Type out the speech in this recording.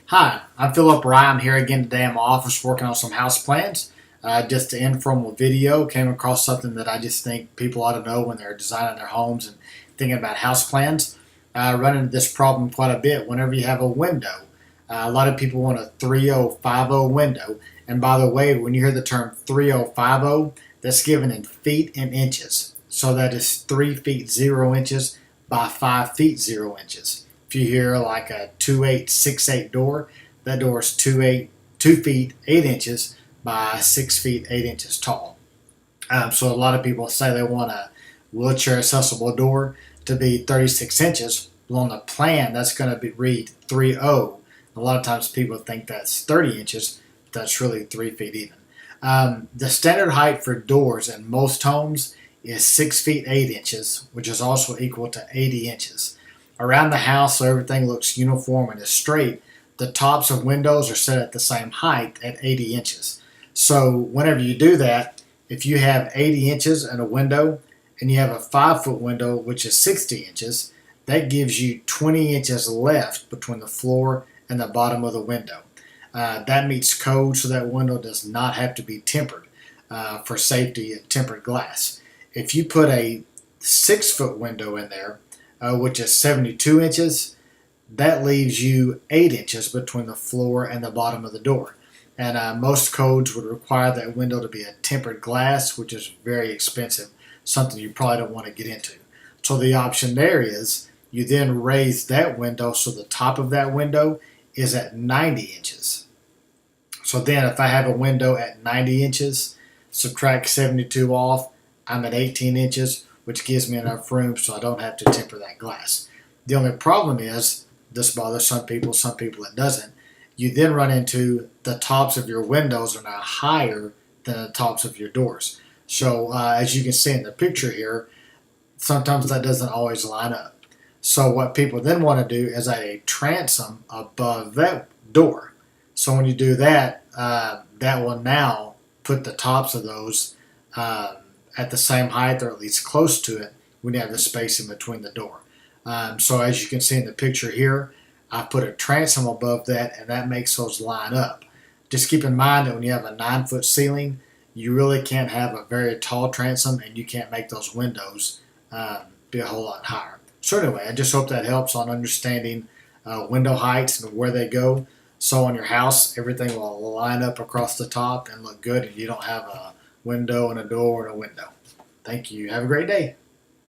Hi, I'm Phillip. I'm here again today in my office working on some house plans. Just an informal video. Came across something that I just think people ought to know when they're designing their homes and thinking about house plans. I run into this problem quite a bit whenever you have a window. A lot of people want a 3050 window. And by the way, when you hear the term 3050, that's given in feet and inches. So that is 3 feet 0 inches by 5 feet 0 inches. If you hear like a 2868 door, that door is 2 feet 8 inches by 6 feet 8 inches tall. So a lot of people say they want a wheelchair accessible door to be 36 inches. Well, on the plan, that's going to read 30. A lot of times people think that's 30 inches, but that's really 3 feet even. The standard height for doors in most homes is 6 feet 8 inches, which is also equal to 80 inches. Around the house, so everything looks uniform and is straight, the tops of windows are set at the same height at 80 inches. So whenever you do that, if you have 80 inches in a window and you have a 5-foot window, which is 60 inches, that gives you 20 inches left between the floor and the bottom of the window. That meets code, so that window does not have to be tempered for safety of tempered glass. If you put a 6-foot window in there, which is 72 inches, that leaves you 8 inches between the floor and the bottom of the door. And most codes would require that window to be a tempered glass, which is very expensive, something you probably don't want to get into. So the option there is you then raise that window so the top of that window is at 90 inches. So then if I have a window at 90 inches, subtract 72 off, I'm at 18 inches, which gives me enough room so I don't have to temper that glass. The only problem is, this bothers some people it doesn't, you then run into the tops of your windows are now higher than the tops of your doors. So as you can see in the picture here, sometimes that doesn't always line up. So what people then want to do is add a transom above that door. So when you do that, that will now put the tops of those at the same height or at least close to it when you have the space in between the door. So as you can see in the picture here, I put a transom above that, and that makes those line up. Just keep in mind that when you have a 9-foot ceiling, you really can't have a very tall transom, and you can't make those windows be a whole lot higher. So anyway, I just hope that helps on understanding window heights and where they go. So on your house, everything will line up across the top and look good, and you don't have a window and a door and a window. Thank you. Have a great day.